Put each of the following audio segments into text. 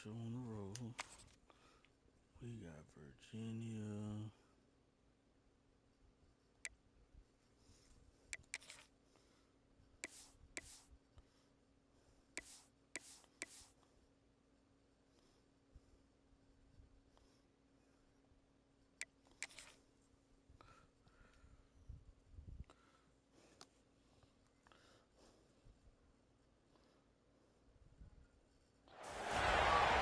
show on the road. We got Virginia.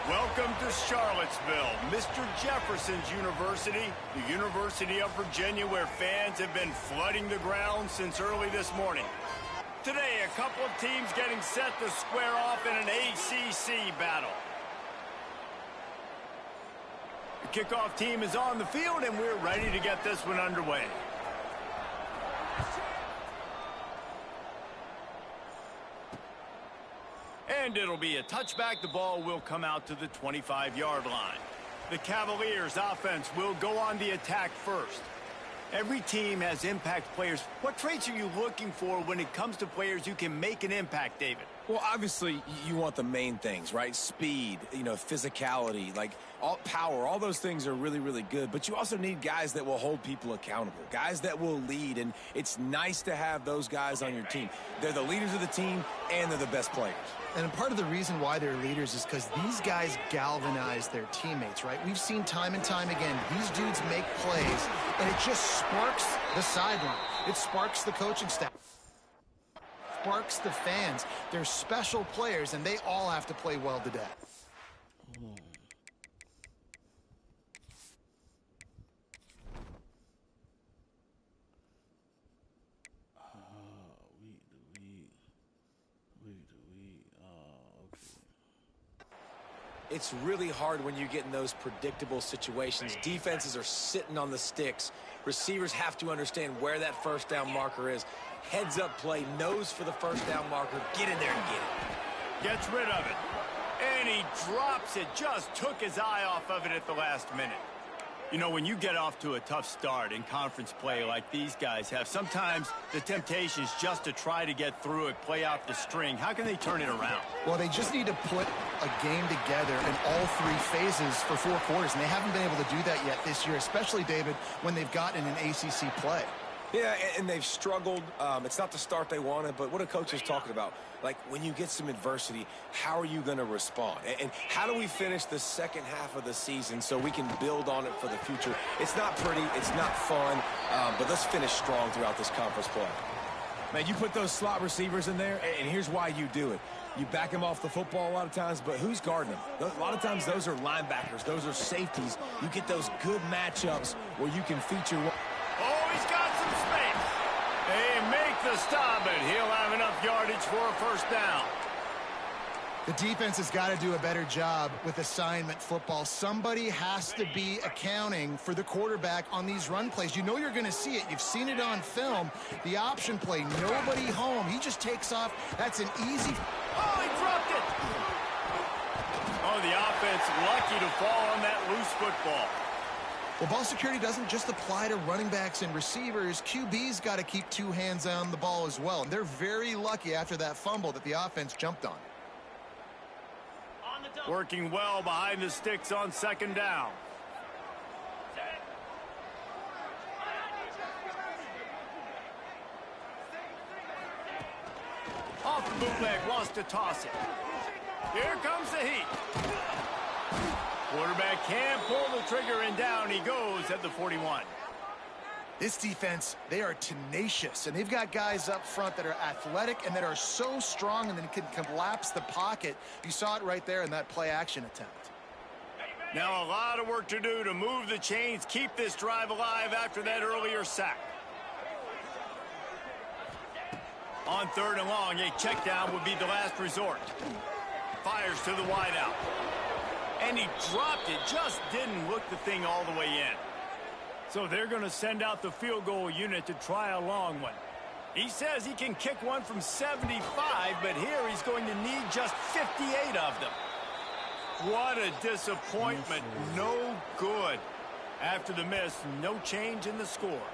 Welcome to Charlottesville, Mr. Jefferson's University, the University of Virginia, where fans have been flooding the ground since early this morning. Today, a couple of teams getting set to square off in an ACC battle. The kickoff team is on the field, and we're ready to get this one underway. And it'll be a touchback. The ball will come out to the 25-yard line. The Cavaliers' offense will go on the attack first. Every team has impact players. What traits are you looking for when it comes to players who can make an impact, David? Well, obviously, you want the main things, right? Speed, physicality, power. All those things are really, really good. But you also need guys that will hold people accountable, guys that will lead. And it's nice to have those guys on your team. They're the leaders of the team, and they're the best players. And part of the reason why they're leaders is because these guys galvanize their teammates, right? We've seen time and time again, these dudes make plays, and it just sparks the sideline. It sparks the coaching staff. Sparks the fans. They're special players, and they all have to play well today. It's really hard when you get in those predictable situations. Defenses are sitting on the sticks. Receivers have to understand where that first down marker is. Heads up play, nose for the first down marker. Get in there and get it. Gets rid of it. And he drops it. Just took his eye off of it at the last minute. You know, when you get off to a tough start in conference play like these guys have, sometimes the temptation is just to try to get through it, play out the string. How can they turn it around? Well, they just need to put a game together in all three phases for 4 quarters, and they haven't been able to do that yet this year, especially, David, when they've gotten an ACC play. Yeah, and they've struggled. It's not the start they wanted, but what a coach is talking about. Like, when you get some adversity, how are you going to respond? And how do we finish the second half of the season so we can build on it for the future? It's not pretty. It's not fun. But let's finish strong throughout this conference play. Man, you put those slot receivers in there, and here's why you do it. You back them off the football a lot of times, but who's guarding them? A lot of times those are linebackers. Those are safeties. You get those good matchups where you can feature one. Oh, he's got some space. They make the stop, and he'll have enough yardage for a first down. The defense has got to do a better job with assignment football. Somebody has to be accounting for the quarterback on these run plays. You know you're going to see it. You've seen it on film. The option play, nobody home. He just takes off. That's an easy... Oh, he dropped it. Oh, the offense lucky to fall on that loose football. Well, ball security doesn't just apply to running backs and receivers. QB's got to keep 2 hands on the ball as well. And they're very lucky after that fumble that the offense jumped on. Working well behind the sticks on second down. Off the bootleg, wants to toss it. Here comes the heat. Quarterback can't pull the trigger, and down he goes at the 41. This defense, they are tenacious, and they've got guys up front that are athletic and that are so strong and then can collapse the pocket. You saw it right there in that play-action attempt. Now a lot of work to do to move the chains, keep this drive alive after that earlier sack. On 3rd and long, a check down would be the last resort. Fires to the wideout. And he dropped it, just didn't look the thing all the way in. So they're going to send out the field goal unit to try a long one. He says he can kick one from 75, but here he's going to need just 58 of them. What a disappointment. No good. After the miss, no change in the score.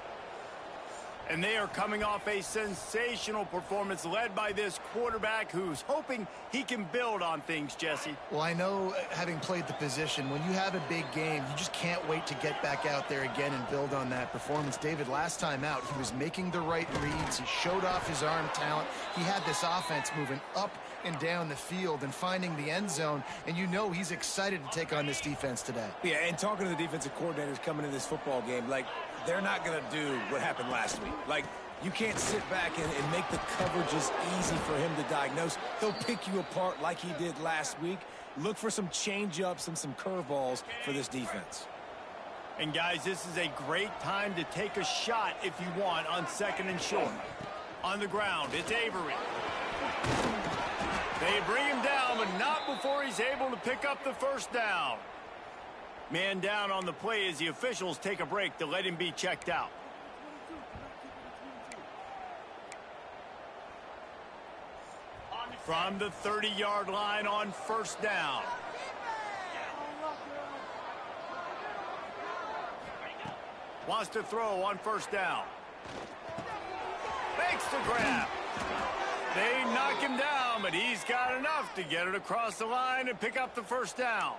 And they are coming off a sensational performance led by this quarterback who's hoping he can build on things, Jesse. Well, I know, having played the position, when you have a big game, you just can't wait to get back out there again and build on that performance. David, last time out, he was making the right reads. He showed off his arm talent. He had this offense moving up and down the field and finding the end zone, and you know he's excited to take on this defense today. Yeah, and talking to the defensive coordinators coming into this football game, like, they're not going to do what happened last week. Like, you can't sit back and make the coverages easy for him to diagnose. He'll pick you apart like he did last week. Look for some change-ups and some curveballs for this defense. And, guys, this is a great time to take a shot if you want on 2nd and short. On the ground, it's Avery. They bring him down, but not before he's able to pick up the first down. Man down on the play as the officials take a break to let him be checked out. From the 30-yard line on 1st down. Wants to throw on 1st down. Makes the grab. They knock him down, but he's got enough to get it across the line and pick up the 1st down.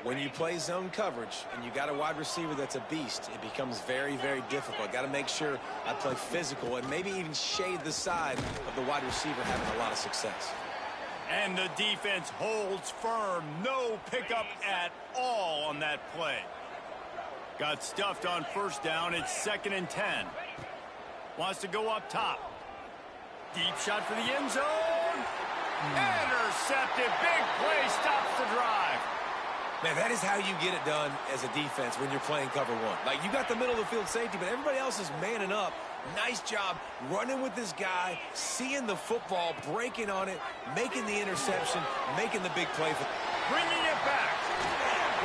When you play zone coverage and you got a wide receiver that's a beast, it becomes very, very difficult. Got to make sure I play physical and maybe even shade the side of the wide receiver having a lot of success. And the defense holds firm. No pickup at all on that play. Got stuffed on 1st down. It's 2nd and 10. Wants to go up top. Deep shot for the end zone. Intercepted. Big play stops the drive. Man, that is how you get it done as a defense when you're playing cover one. Like, you got the middle of the field safety, but everybody else is manning up. Nice job running with this guy, seeing the football, breaking on it, making the interception, making the big play. Bringing it back.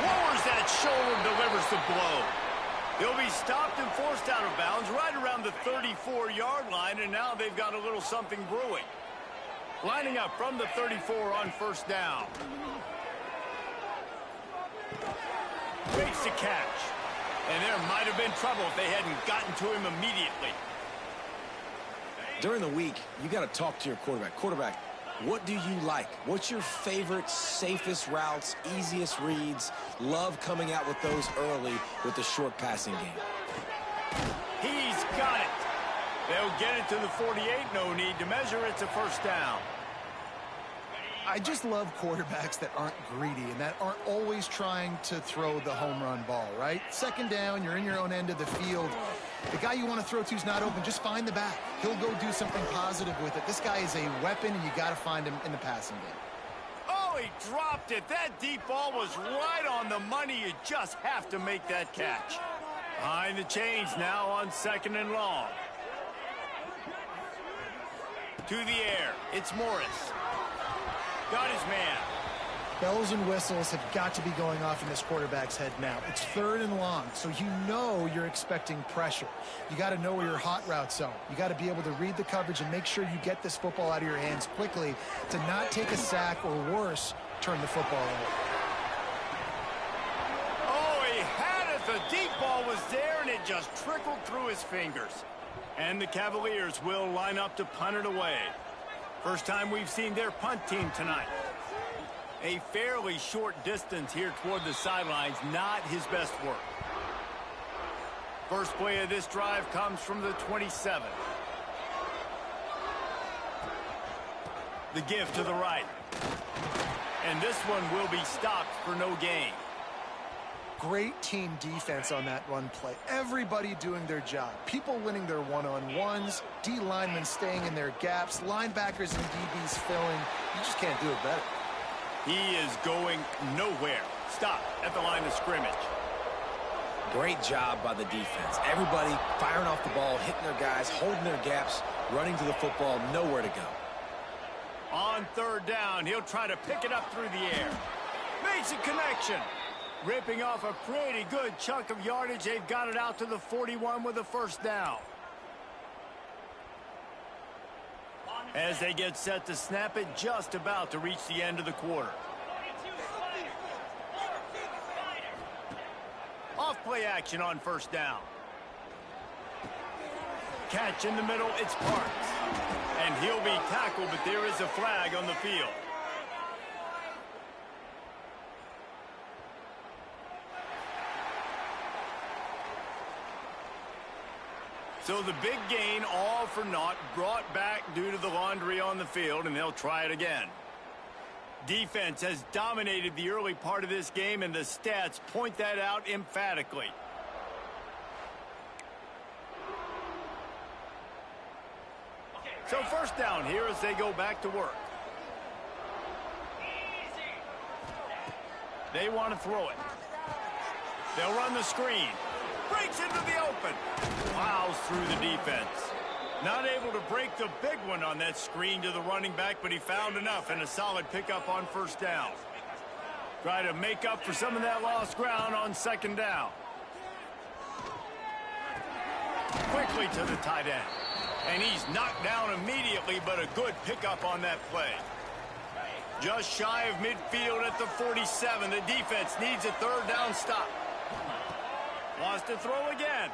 Lowers that shoulder, delivers the blow. They'll be stopped and forced out of bounds right around the 34-yard line, and now they've got a little something brewing. Lining up from the 34 on 1st down. Makes the catch. And there might have been trouble if they hadn't gotten to him immediately. During the week, you got to talk to your quarterback. Quarterback, what do you like? What's your favorite, safest routes, easiest reads? Love coming out with those early with the short passing game. He's got it. They'll get it to the 48. No need to measure. It's a 1st down. I just love quarterbacks that aren't greedy and that aren't always trying to throw the home run ball, right? 2nd down, you're in your own end of the field. The guy you want to throw to is not open. Just find the back. He'll go do something positive with it. This guy is a weapon, and you got to find him in the passing game. Oh, he dropped it. That deep ball was right on the money. You just have to make that catch. Behind the chains now on 2nd and long. To the air. It's Morris. Got his man. Bells and whistles have got to be going off in this quarterback's head now. It's 3rd and long, so you know you're expecting pressure. You got to know where your hot routes are. You got to be able to read the coverage and make sure you get this football out of your hands quickly to not take a sack or worse, turn the football over. Oh, he had it. The deep ball was there, and it just trickled through his fingers. And the Cavaliers will line up to punt it away. First time we've seen their punt team tonight. A fairly short distance here toward the sidelines, not his best work. First play of this drive comes from the 27. The give to the right. And this one will be stopped for no gain. Great team defense on that run play. Everybody doing their job. People winning their one-on-ones, D linemen staying in their gaps, linebackers and DBs filling. You just can't do it better. He is going nowhere. Stop at the line of scrimmage. Great job by the defense. Everybody firing off the ball, hitting their guys, holding their gaps, running to the football, nowhere to go. On 3rd down, he'll try to pick it up through the air. Makes a connection. Ripping off a pretty good chunk of yardage. They've got it out to the 41 with a 1st down. As they get set to snap it, just about to reach the end of the quarter. Off play action on 1st down. catch in the middle. It's Parks. And he'll be tackled, but there is a flag on the field. So the big gain, all for naught, brought back due to the laundry on the field, and they'll try it again. Defense has dominated the early part of this game, and the stats point that out emphatically. So first down here as they go back to work. They want to throw it. They'll run the screen. Breaks into the open. Plows through the defense. Not able to break the big one on that screen to the running back, but he found enough and a solid pickup on first down. Try to make up for some of that lost ground on second down. Quickly to the tight end. And he's knocked down immediately, but a good pickup on that play. Just shy of midfield at the 47. The defense needs a third down stop. Wants to throw again.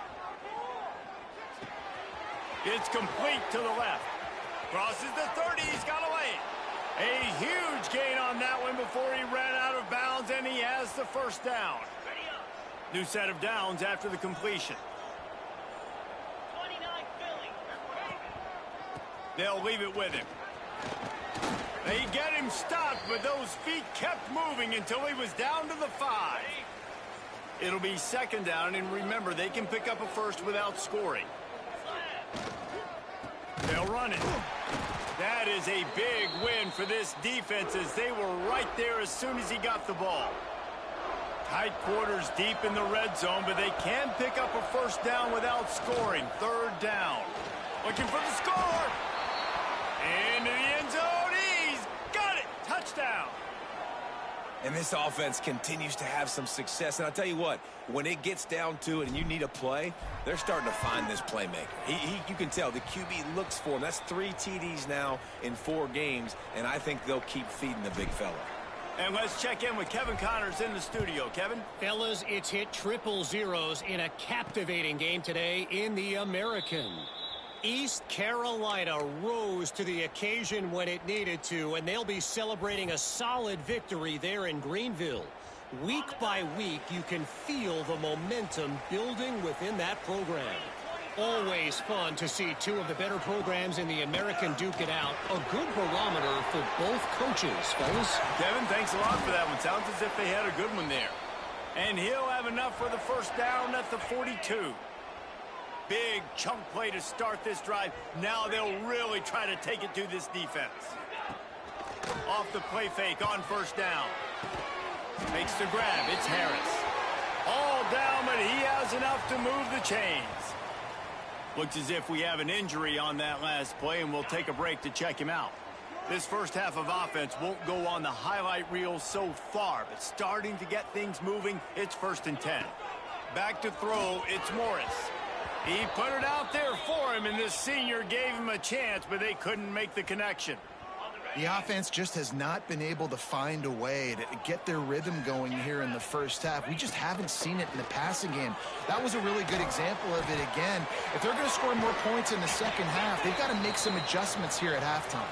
It's complete to the left. Crosses the 30. He's got to lay it. A huge gain on that one before he ran out of bounds, and he has the first down. New set of downs after the completion. They'll leave it with him. They get him stopped, but those feet kept moving until he was down to the 5. It'll be second down, and remember, they can pick up a first without scoring. They'll run it. That is a big win for this defense as they were right there as soon as he got the ball. Tight quarters deep in the red zone, but they can pick up a first down without scoring. Third down. Looking for the score. Into the end zone. He's got it. Touchdown. And this offense continues to have some success. And I'll tell you what, when it gets down to it and you need a play, they're starting to find this playmaker. You can tell the QB looks for him. That's 3 TDs now in 4 games, and I think they'll keep feeding the big fella. And let's check in with Kevin Connors in the studio. Kevin? Fellas, it's hit triple zeros in a captivating game today in the American. East Carolina rose to the occasion when it needed to, and they'll be celebrating a solid victory there in Greenville. Week by week, you can feel the momentum building within that program. Always fun to see 2 of the better programs in the American duke it out. A good barometer for both coaches, fellas. Kevin, thanks a lot for that one. Sounds as if they had a good one there. And he'll have enough for the first down at the 42. Big chunk play to start this drive. Now they'll really try to take it to this defense. Off the play fake on first down. Makes the grab. It's Harris. All down, but he has enough to move the chains. Looks as if we have an injury on that last play, and we'll take a break to check him out. This first half of offense won't go on the highlight reel so far, but starting to get things moving, it's 1st and 10. Back to throw, it's Morris. He put it out there for him, and this senior gave him a chance, but they couldn't make the connection. The offense just has not been able to find a way to get their rhythm going here in the first half. We just haven't seen it in the passing game. That was a really good example of it again. If they're going to score more points in the second half, they've got to make some adjustments here at halftime.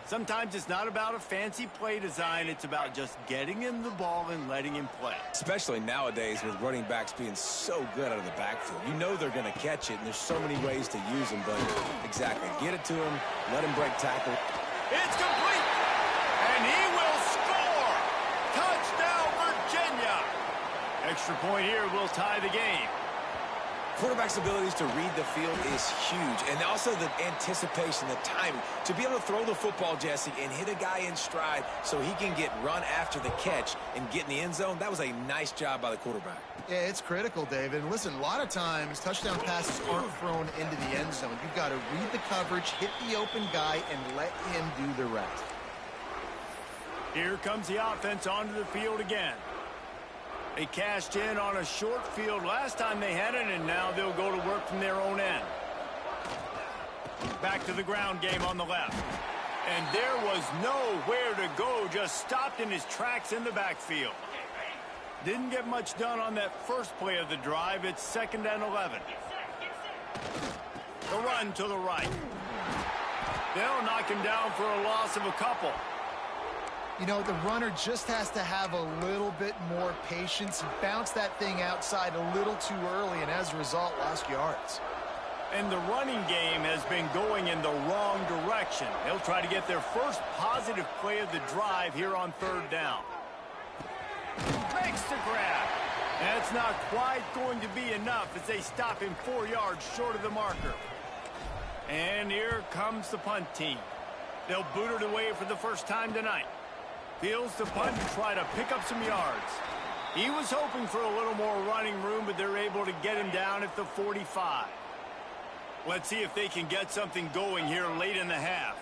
Sometimes it's not about a fancy play design. It's about just getting him the ball and letting him play. Especially nowadays with running backs being so good out of the backfield. You know they're going to catch it, and there's so many ways to use them. But exactly, get it to him, let him break tackle. It's complete, and he will score. Touchdown, Virginia. Extra point here will tie the game. Quarterback's abilities to read the field is huge, and also the anticipation, the timing. To be able to throw the football, Jesse, and hit a guy in stride so he can get run after the catch and get in the end zone, that was a nice job by the quarterback. Yeah, it's critical, David. And listen, a lot of times touchdown passes aren't thrown into the end zone. You've got to read the coverage, hit the open guy, and let him do the rest. Here comes the offense onto the field again. They cashed in on a short field last time they had it, and now they'll go to work from their own end. Back to the ground game on the left. And there was nowhere to go, just stopped in his tracks in the backfield. Didn't get much done on that first play of the drive. It's 2nd and 11. The run to the right. They'll knock him down for a loss of a couple. You know, the runner just has to have a little bit more patience. He bounced that thing outside a little too early, and as a result, lost yards. And the running game has been going in the wrong direction. They'll try to get their first positive play of the drive here on 3rd down. Makes the grab. That's not quite going to be enough as they stop him 4 yards short of the marker. And here comes the punt team. They'll boot it away for the first time tonight. Fields the punt to try to pick up some yards. He was hoping for a little more running room, but they're able to get him down at the 45. Let's see if they can get something going here late in the half.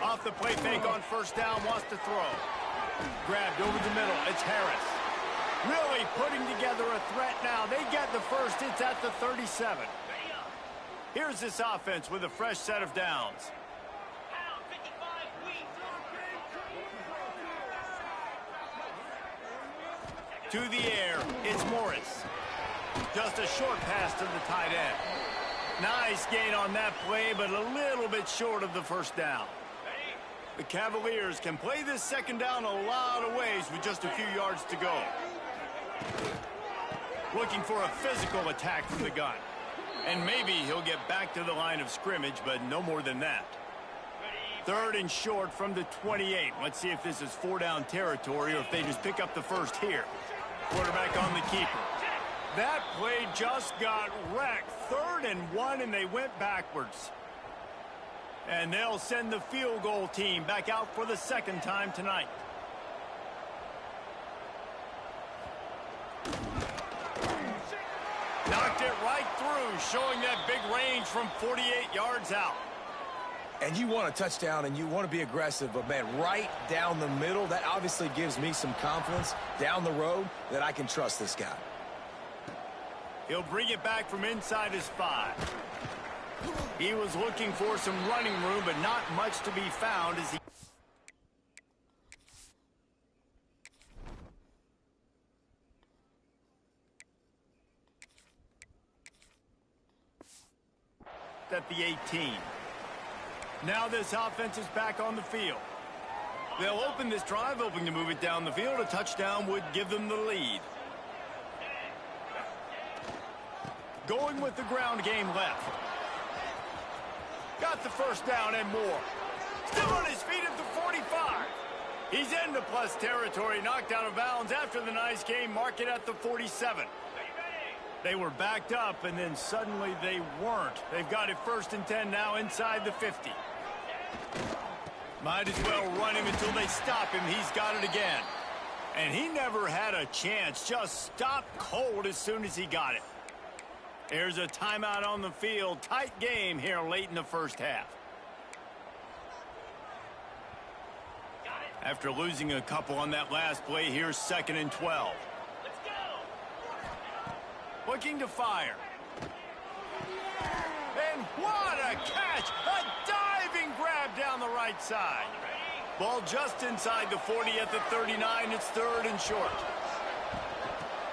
Off the play fake on 1st down, wants to throw. Grabbed over the middle, it's Harris. Really putting together a threat now. They get the first, it's at the 37. Here's this offense with a fresh set of downs. To the air, it's Morris. Just a short pass to the tight end. Nice gain on that play, but a little bit short of the 1st down. The Cavaliers can play this 2nd down a lot of ways with just a few yards to go. Looking for a physical attack from the gun. And maybe he'll get back to the line of scrimmage, but no more than that. 3rd and short from the 28. Let's see if this is 4-down territory or if they just pick up the first here. Quarterback on the keeper. That play just got wrecked. 3rd and 1, and they went backwards. And they'll send the field goal team back out for the 2nd time tonight. Knocked it right through, showing that big range from 48 yards out. And you want a touchdown and you want to be aggressive, but, man, right down the middle, that obviously gives me some confidence down the road that I can trust this guy. He'll bring it back from inside his 5. He was looking for some running room, but not much to be found as he... at the 18. Now this offense is back on the field. They'll open this drive, hoping to move it down the field. A touchdown would give them the lead. Going with the ground game left. Got the 1st down and more. Still on his feet at the 45. He's into plus territory, knocked out of bounds after the nice game. Mark it at the 47. They were backed up, and then suddenly they weren't. They've got it 1st and 10 now inside the 50. Might as well run him until they stop him. He's got it again. And he never had a chance. Just stopped cold as soon as he got it. There's a timeout on the field. Tight game here late in the 1st half. After losing a couple on that last play, here's 2nd and 12. Looking to fire. And what a catch! A diving grab down the right side. Ball just inside the 40 at the 39. It's 3rd and short.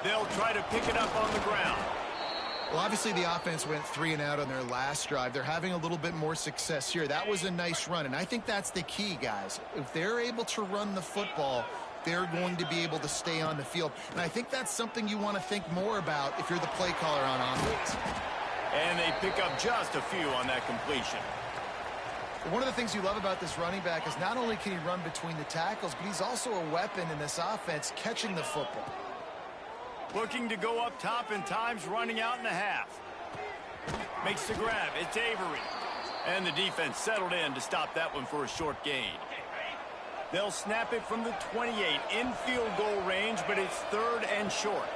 They'll try to pick it up on the ground. Well, obviously the offense went 3 and out on their last drive. They're having a little bit more success here. That was a nice run, and I think that's the key, guys. If they're able to run the football, they're going to be able to stay on the field. And I think that's something you want to think more about if you're the play caller on offense. And they pick up just a few on that completion. One of the things you love about this running back is not only can he run between the tackles, but he's also a weapon in this offense catching the football. Looking to go up top and times running out in the half. Makes the grab. It's Avery. And the defense settled in to stop that one for a short gain. They'll snap it from the 28 in field goal range, but it's 3rd and short.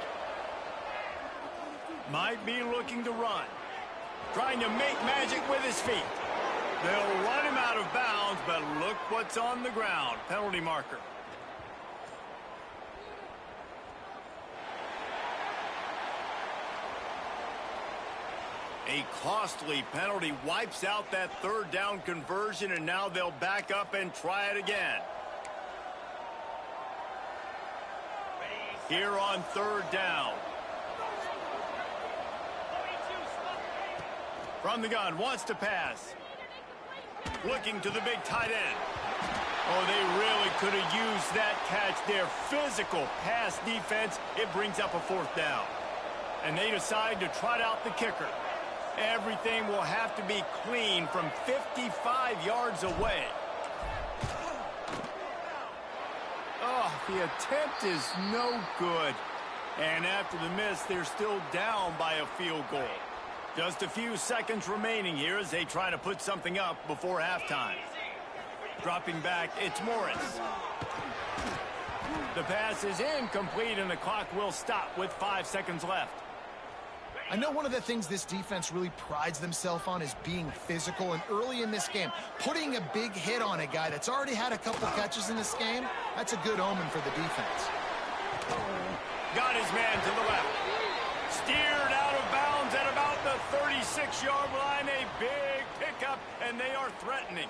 Might be looking to run. Trying to make magic with his feet. They'll run him out of bounds, but look what's on the ground. Penalty marker. A costly penalty wipes out that 3rd down conversion, and now they'll back up and try it again. here on 3rd down. From the gun, wants to pass. Looking to the big tight end. Oh, they really could have used that catch there. Physical pass defense. It brings up a 4th down. And they decide to trot out the kicker. Everything will have to be clean from 55 yards away. Oh, the attempt is no good. And after the miss, they're still down by a field goal. Just a few seconds remaining here as they try to put something up before halftime. Dropping back, it's Morris. The pass is incomplete, and the clock will stop with 5 seconds left. I know one of the things this defense really prides themselves on is being physical, and early in this game, putting a big hit on a guy that's already had a couple catches in this game, that's a good omen for the defense. Got his man to the left. Steered out of bounds at about the 36-yard line. A big pickup, and they are threatening.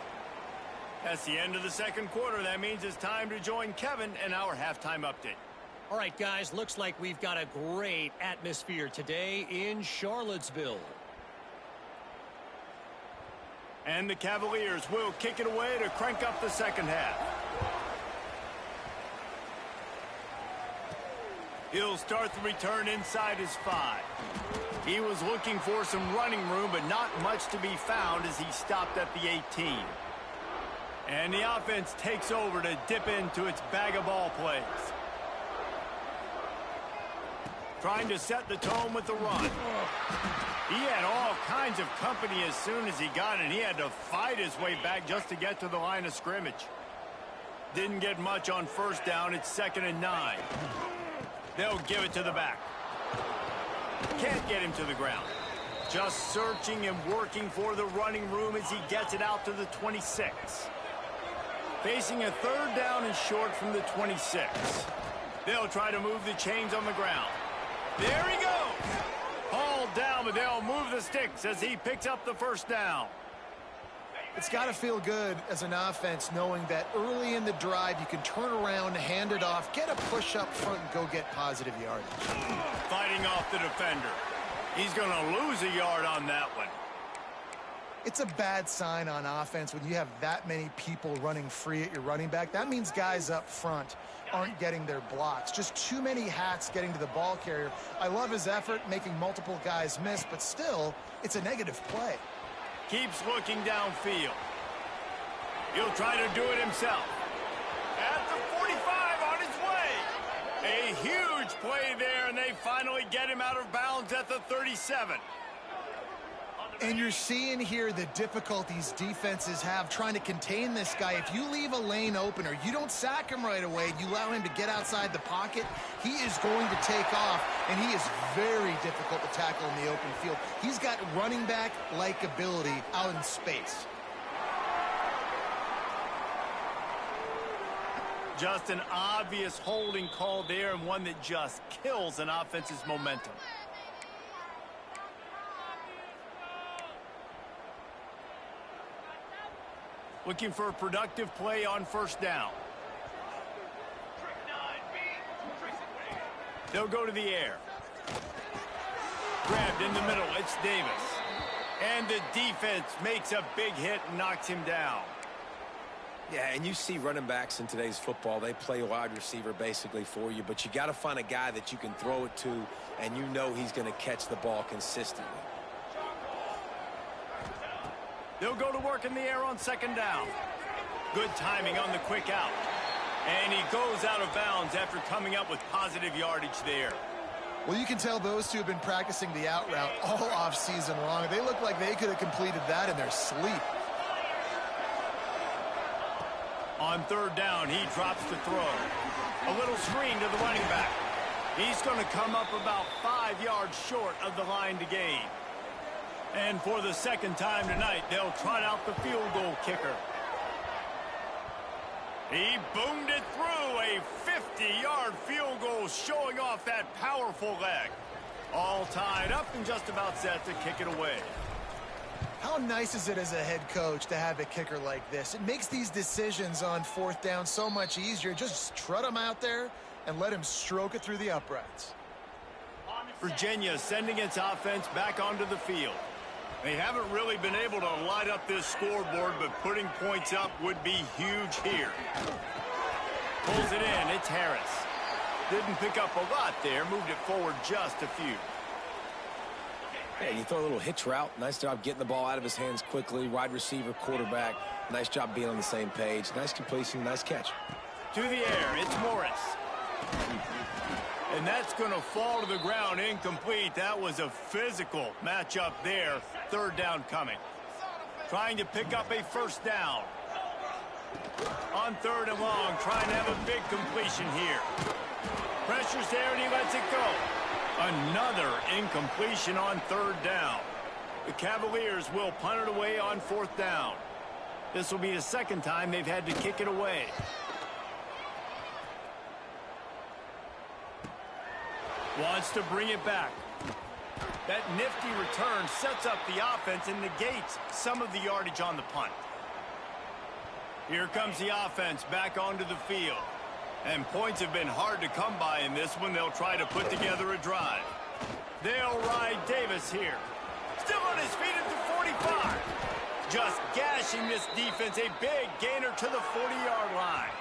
That's the end of the 2nd quarter. That means it's time to join Kevin in our halftime update. All right, guys, looks like we've got a great atmosphere today in Charlottesville. And the Cavaliers will kick it away to crank up the 2nd half. He'll start the return inside his 5. He was looking for some running room, but not much to be found as he stopped at the 18. And the offense takes over to dip into its bag of ball plays. Trying to set the tone with the run. He had all kinds of company as soon as he got it. He had to fight his way back just to get to the line of scrimmage. Didn't get much on 1st down. It's 2nd and 9. They'll give it to the back. Can't get him to the ground. Just searching and working for the running room as he gets it out to the 26. Facing a 3rd down and short from the 26. They'll try to move the chains on the ground. There he goes. Hauled down, but they'll move the sticks as he picks up the 1st down. It's got to feel good as an offense knowing that early in the drive you can turn around, hand it off, get a push up front, and go get positive yardage. Fighting off the defender. He's going to lose a yard on that one. It's a bad sign on offense when you have that many people running free at your running back. That means guys up front aren't getting their blocks. Just too many hats getting to the ball carrier. I love his effort, making multiple guys miss, but still, it's a negative play. Keeps looking downfield. He'll try to do it himself. At the 45 on his way. A huge play there, and they finally get him out of bounds at the 37. And you're seeing here the difficulties defenses have trying to contain this guy. If you leave a lane open or you don't sack him right away, you allow him to get outside the pocket, he is going to take off, and he is very difficult to tackle in the open field. He's got running back-like ability out in space. Just an obvious holding call there, and one that just kills an offense's momentum. Looking for a productive play on 1st down. They'll go to the air. Grabbed in the middle, it's Davis. And the defense makes a big hit and knocks him down. Yeah, and you see running backs in today's football, they play wide receiver basically for you, but you got to find a guy that you can throw it to, and you know he's going to catch the ball consistently. They'll go to work in the air on 2nd down. Good timing on the quick out. And he goes out of bounds after coming up with positive yardage there. Well, you can tell those two have been practicing the out route all off-season long. They look like they could have completed that in their sleep. On 3rd down, he drops the throw. A little screen to the running back. He's going to come up about 5 yards short of the line to gain. And for the 2nd time tonight, they'll trot out the field goal kicker. He boomed it through, a 50-yard field goal showing off that powerful leg. All tied up and just about set to kick it away. How nice is it as a head coach to have a kicker like this? It makes these decisions on 4th down so much easier. Just trot them out there, and let him stroke it through the uprights. Virginia sending its offense back onto the field. They haven't really been able to light up this scoreboard, but putting points up would be huge here. Pulls it in. It's Harris. Didn't pick up a lot there. Moved it forward just a few. Hey, you throw a little hitch route. Nice job getting the ball out of his hands quickly. Wide receiver, quarterback. Nice job being on the same page. Nice completion, nice catch. To the air. It's Morris. And that's going to fall to the ground incomplete. That was a physical matchup there. Third down coming. Trying to pick up a first down. On third and long, trying to have a big completion here. Pressure's there and he lets it go. Another incompletion on third down. The Cavaliers will punt it away on fourth down. This will be the second time they've had to kick it away. Wants to bring it back. That nifty return sets up the offense and negates some of the yardage on the punt. Here comes the offense back onto the field. And points have been hard to come by in this one. They'll try to put together a drive. They'll ride Davis here. Still on his feet at the 45. Just gashing this defense. A big gainer to the 40-yard line.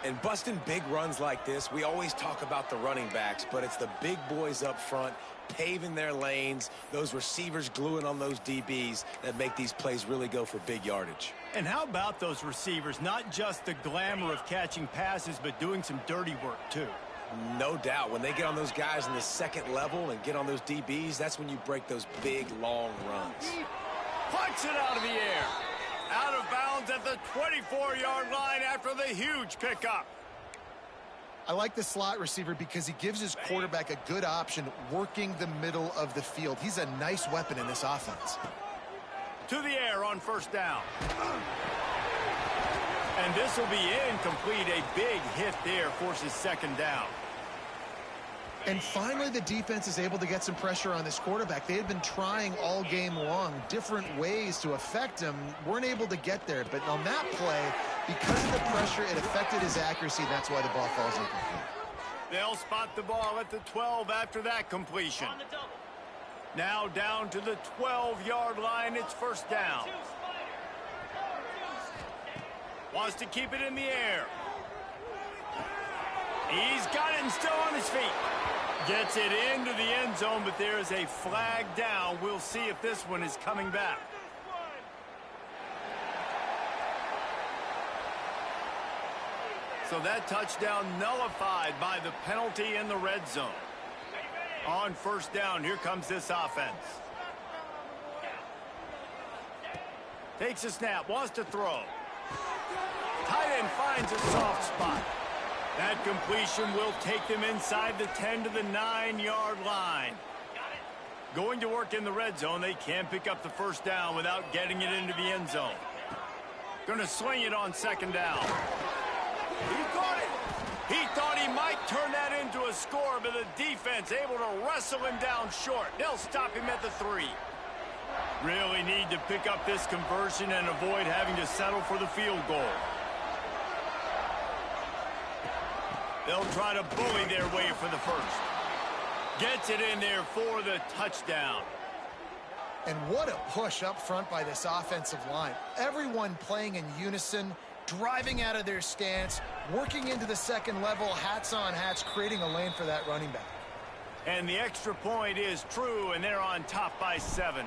And busting big runs like this, we always talk about the running backs, but it's the big boys up front paving their lanes, those receivers gluing on those DBs that make these plays really go for big yardage. And how about those receivers? Not just the glamour of catching passes, but doing some dirty work too. No doubt. When they get on those guys in the second level and get on those DBs, that's when you break those big, long runs. Punch it out of the air. Out of bounds at the 24-yard line after the huge pickup. I like the slot receiver because he gives his quarterback a good option working the middle of the field. He's a nice weapon in this offense. To the air on first down. And this will be incomplete. A big hit there forces second down. And finally, the defense is able to get some pressure on this quarterback. They had been trying all game long different ways to affect him. Weren't able to get there. But on that play, because of the pressure, it affected his accuracy. And that's why the ball falls incomplete. They'll spot the ball at the 12 after that completion. Now down to the 12-yard line. It's first down. Wants to keep it in the air. He's got it and still on his feet. Gets it into the end zone, but there is a flag down. We'll see if this one is coming back. So that touchdown nullified by the penalty in the red zone. On first down, here comes this offense. Takes a snap, wants to throw. Tight end finds a soft spot. That completion will take them inside the 10 to the 9-yard line. Going to work in the red zone. They can pick up the first down without getting it into the end zone. Going to swing it on second down. He caught it. He thought he might turn that into a score, but the defense able to wrestle him down short. They'll stop him at the 3. Really need to pick up this conversion and avoid having to settle for the field goal. They'll try to bully their way for the first. Gets it in there for the touchdown. And what a push up front by this offensive line. Everyone playing in unison, driving out of their stance, working into the second level, hats on hats, creating a lane for that running back. And the extra point is true, and they're on top by 7.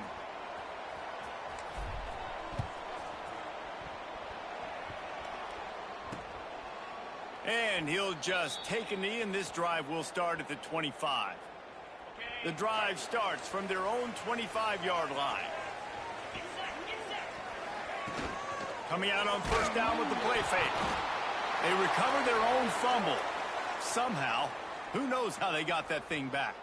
And he'll just take a knee, and this drive will start at the 25. The drive starts from their own 25-yard line. Coming out on first down with the play fake. They recover their own fumble. Somehow, who knows how they got that thing back.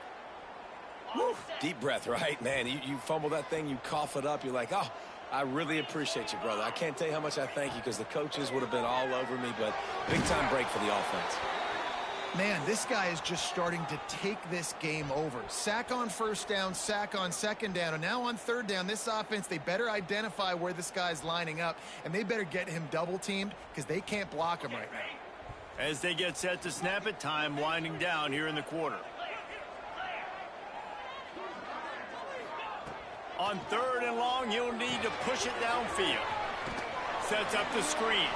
Woo, deep breath, right? Man, you fumble that thing, you cough it up, you're like, oh, I really appreciate you, brother. I can't tell you how much I thank you because the coaches would have been all over me, but big-time break for the offense. Man, this guy is just starting to take this game over. Sack on first down, sack on second down, and now on third down, this offense, they better identify where this guy's lining up, and they better get him double-teamed because they can't block him right now. As they get set to snap it, time winding down here in the quarter. On 3rd and long, he'll need to push it downfield. Sets up the screen.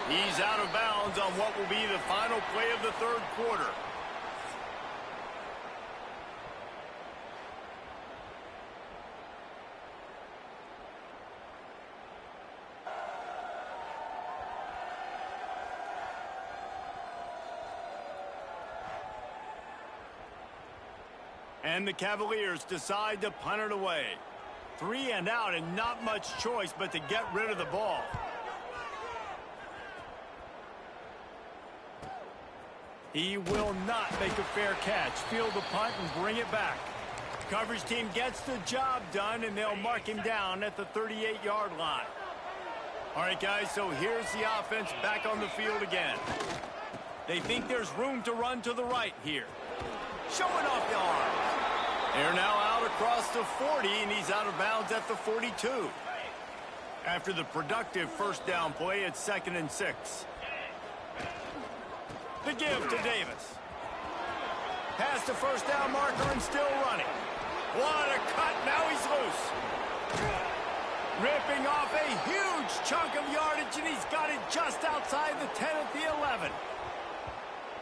He's out of bounds on what will be the final play of the 3rd quarter. And the Cavaliers decide to punt it away. 3 and out and not much choice but to get rid of the ball. He will not make a fair catch. Field the punt and bring it back. Coverage team gets the job done, and they'll mark him down at the 38-yard line. All right, guys, so here's the offense back on the field again. They think there's room to run to the right here. Showing off the arm. They're now out across the 40, and he's out of bounds at the 42. After the productive first down play, it's 2nd and 6. The give to Davis. Past the first down marker and still running. What a cut. Now he's loose. Ripping off a huge chunk of yardage, and he's got it just outside the 10 at the 11.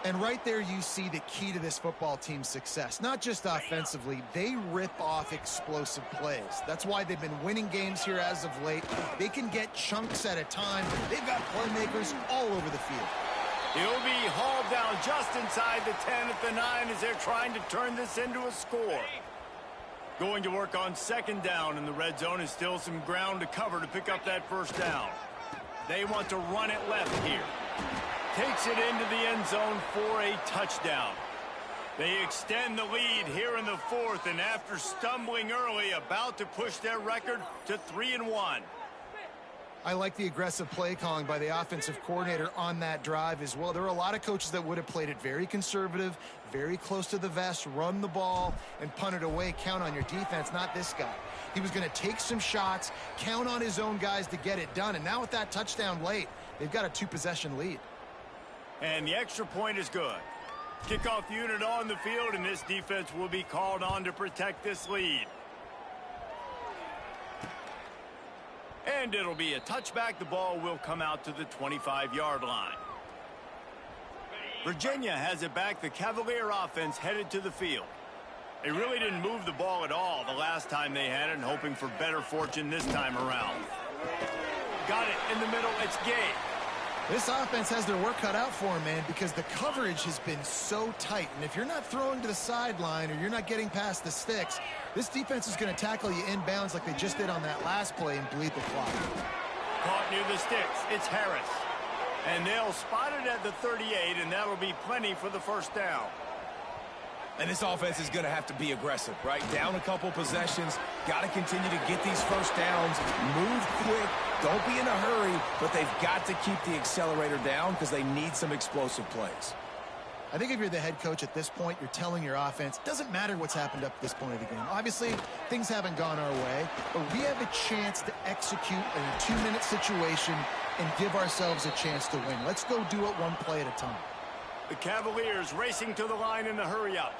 And right there you see the key to this football team's success. Not just offensively, they rip off explosive plays. That's why they've been winning games here as of late. They can get chunks at a time. They've got playmakers all over the field. He'll be hauled down just inside the 10 at the 9 as they're trying to turn this into a score. Going to work on 2nd down in the red zone is still some ground to cover to pick up that first down. They want to run it left here. Takes it into the end zone for a touchdown. They extend the lead here in the 4th, and after stumbling early, about to push their record to 3-1. I like the aggressive play calling by the offensive coordinator on that drive as well. There are a lot of coaches that would have played it very conservative, very close to the vest, run the ball, and punt it away. Count on your defense, not this guy. He was going to take some shots, count on his own guys to get it done, and now with that touchdown late, they've got a 2-possession lead. And the extra point is good. Kickoff unit on the field, and this defense will be called on to protect this lead. And it'll be a touchback. The ball will come out to the 25-yard line. Virginia has it back. The Cavalier offense headed to the field. They really didn't move the ball at all the last time they had it, and hoping for better fortune this time around. Got it in the middle. It's Gay. This offense has their work cut out for them, man, because the coverage has been so tight. And if you're not throwing to the sideline or you're not getting past the sticks, this defense is going to tackle you inbounds like they just did on that last play and bleed the clock. Caught near the sticks. It's Harris. And they'll spot it at the 38, and that'll be plenty for the first down. And this offense is going to have to be aggressive, right? Down a couple possessions, got to continue to get these first downs, move quick, don't be in a hurry, but they've got to keep the accelerator down because they need some explosive plays. I think if you're the head coach at this point, you're telling your offense, it doesn't matter what's happened up to this point of the game. Obviously, things haven't gone our way, but we have a chance to execute in a 2-minute situation and give ourselves a chance to win. Let's go do it one play at a time. The Cavaliers racing to the line in the hurry-up.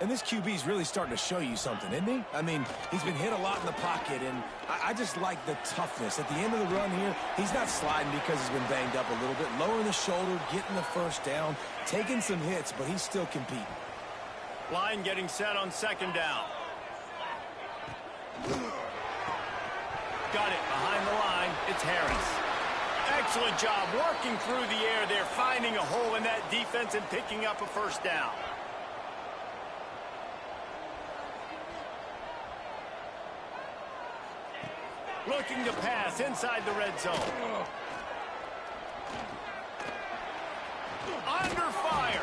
And this QB's really starting to show you something, isn't he? I mean, he's been hit a lot in the pocket, and I just like the toughness. At the end of the run here, he's not sliding because he's been banged up a little bit. Lowering the shoulder, getting the first down, taking some hits, but he's still competing. Line getting set on 2nd down. Got it behind the line. It's Harris. Excellent job working through the air there, finding a hole in that defense and picking up a first down. Looking to pass inside the red zone. Under fire.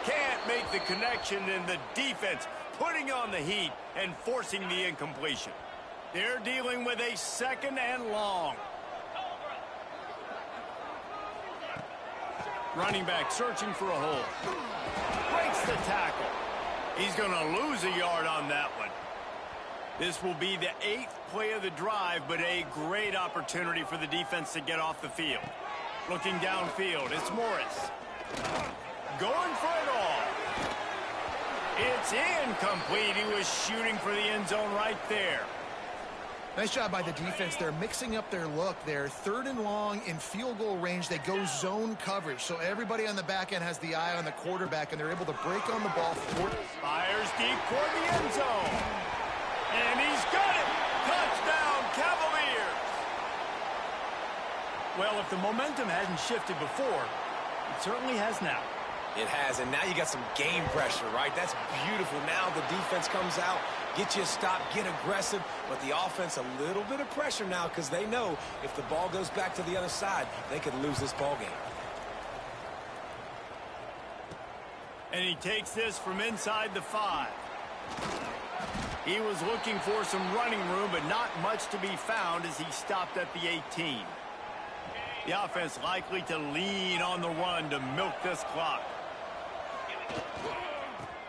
Can't make the connection, and the defense putting on the heat and forcing the incompletion. They're dealing with a 2nd and long. Running back searching for a hole. Breaks the tackle. He's going to lose a yard on that one. This will be the 8th play of the drive, but a great opportunity for the defense to get off the field. Looking downfield, it's Morris. Going for it all. It's incomplete. He was shooting for the end zone right there. Nice job by the defense. They're mixing up their look. They're 3rd and long in field goal range. They go zone coverage. So everybody on the back end has the eye on the quarterback, and they're able to break on the ball. Fires deep toward the end zone. And he's got it. Touchdown, Cavaliers. Well, if the momentum hadn't shifted before, it certainly has now. It has, and now you got some game pressure, right? That's beautiful. Now the defense comes out, get you a stop, get aggressive, but the offense a little bit of pressure now because they know if the ball goes back to the other side, they could lose this ball game. And he takes this from inside the 5. He was looking for some running room, but not much to be found as he stopped at the 18. The offense likely to lean on the run to milk this clock.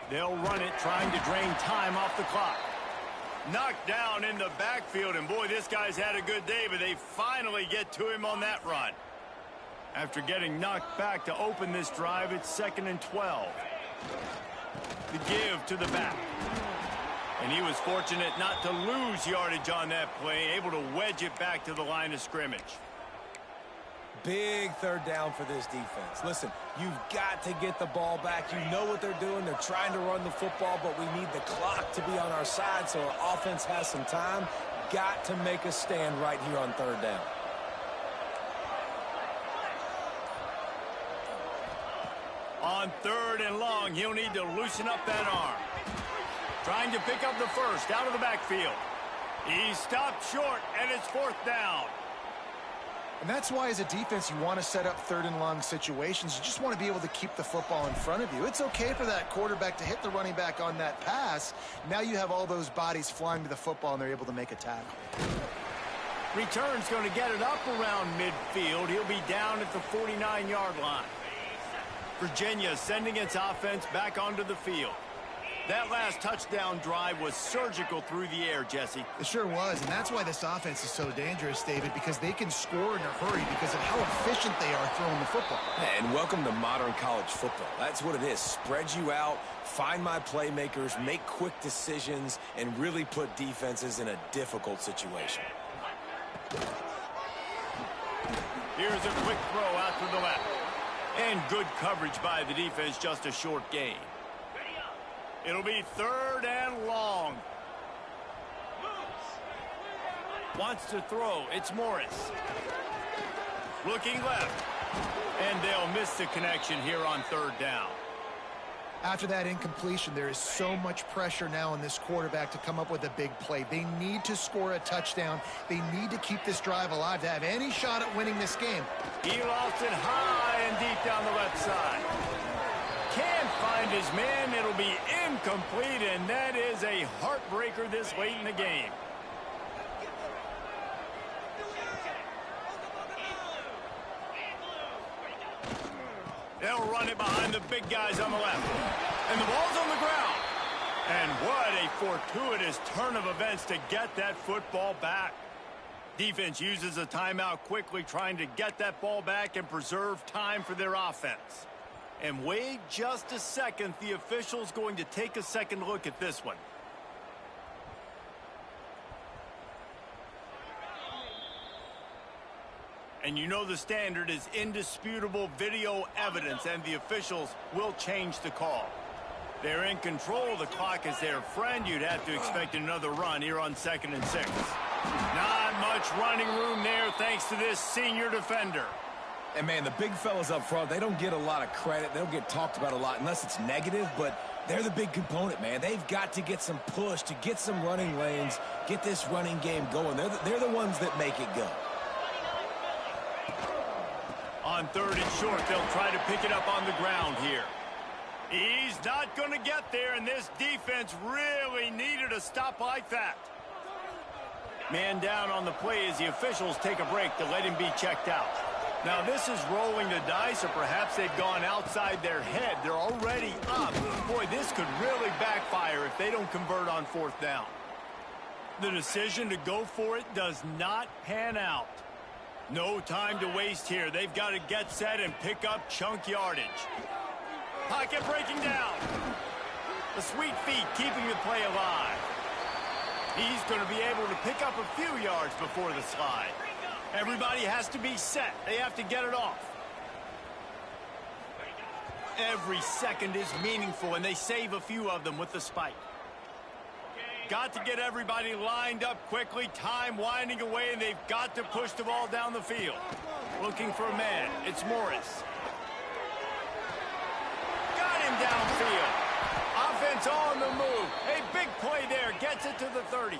They'll run it, trying to drain time off the clock. Knocked down in the backfield, and boy, this guy's had a good day, but they finally get to him on that run. After getting knocked back to open this drive, it's 2nd and 12. The give to the back. And he was fortunate not to lose yardage on that play, able to wedge it back to the line of scrimmage. Big 3rd down for this defense. Listen, you've got to get the ball back. You know what they're doing. They're trying to run the football, but we need the clock to be on our side so our offense has some time. Got to make a stand right here on 3rd down. On 3rd and long, he'll need to loosen up that arm. Trying to pick up the first out of the backfield. He stopped short, and it's 4th down. And that's why, as a defense, you want to set up 3rd and long situations. You just want to be able to keep the football in front of you. It's okay for that quarterback to hit the running back on that pass. Now you have all those bodies flying to the football, and they're able to make a tackle. Return's going to get it up around midfield. He'll be down at the 49-yard line. Virginia sending its offense back onto the field. That last touchdown drive was surgical through the air, Jesse. It sure was, and that's why this offense is so dangerous, David, because they can score in a hurry because of how efficient they are throwing the football. And welcome to modern college football. That's what it is. Spread you out, find my playmakers, make quick decisions, and really put defenses in a difficult situation. Here's a quick throw out to the left. And good coverage by the defense, just a short gain. It'll be 3rd and long. Wants to throw. It's Morris. Looking left. And they'll miss the connection here on 3rd down. After that incompletion, there is so much pressure now on this quarterback to come up with a big play. They need to score a touchdown. They need to keep this drive alive to have any shot at winning this game. He lost it high and deep down the left side. Can't find his man. It'll be incomplete, and that is a heartbreaker this late in the game. They'll run it behind the big guys on the left. And the ball's on the ground. And what a fortuitous turn of events to get that football back. Defense uses a timeout quickly, trying to get that ball back and preserve time for their offense. And wait just a second, the official's going to take a second look at this one. And you know the standard is indisputable video evidence, and the officials will change the call. They're in control. The clock is their friend. You'd have to expect another run here on 2nd and 6. Not much running room there thanks to this senior defender. And, man, the big fellas up front, they don't get a lot of credit. They don't get talked about a lot unless it's negative, but they're the big component, man. They've got to get some push, to get some running lanes, get this running game going. They're the ones that make it go. On 3rd and short, they'll try to pick it up on the ground here. He's not going to get there, and this defense really needed a stop like that. Man down on the play as the officials take a break to let him be checked out. Now, this is rolling the dice, or perhaps they've gone outside their head. They're already up. Boy, this could really backfire if they don't convert on 4th down. The decision to go for it does not pan out. No time to waste here. They've got to get set and pick up chunk yardage. Pocket breaking down. The sweet feet keeping the play alive. He's going to be able to pick up a few yards before the slide. Everybody has to be set. They have to get it off. Every second is meaningful, and they save a few of them with the spike. Got to get everybody lined up quickly. Time winding away, and they've got to push the ball down the field. Looking for a man. It's Morris. Got him downfield. Offense on the move. A big play there. Gets it to the 30.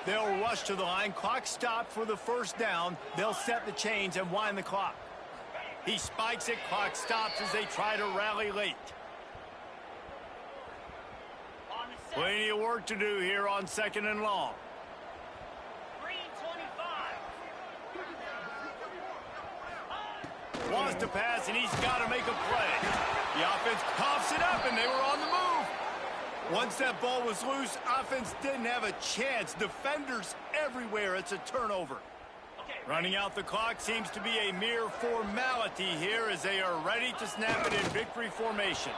They'll rush to the line. Clock stopped for the first down. They'll set the chains and wind the clock. He spikes it. Clock stops as they try to rally late. Plenty of work to do here on 2nd and long. Wants to pass, and he's got to make a play. The offense coughs it up, and they were on the move. Once that ball was loose, offense didn't have a chance. Defenders everywhere. It's a turnover. Running out the clock seems to be a mere formality here as they are ready to snap it in victory formation.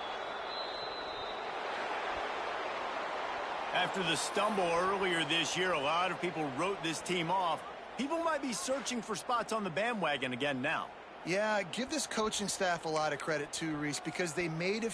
After the stumble earlier this year, a lot of people wrote this team off. People might be searching for spots on the bandwagon again now. Yeah, give this coaching staff a lot of credit too, Reese, because they made a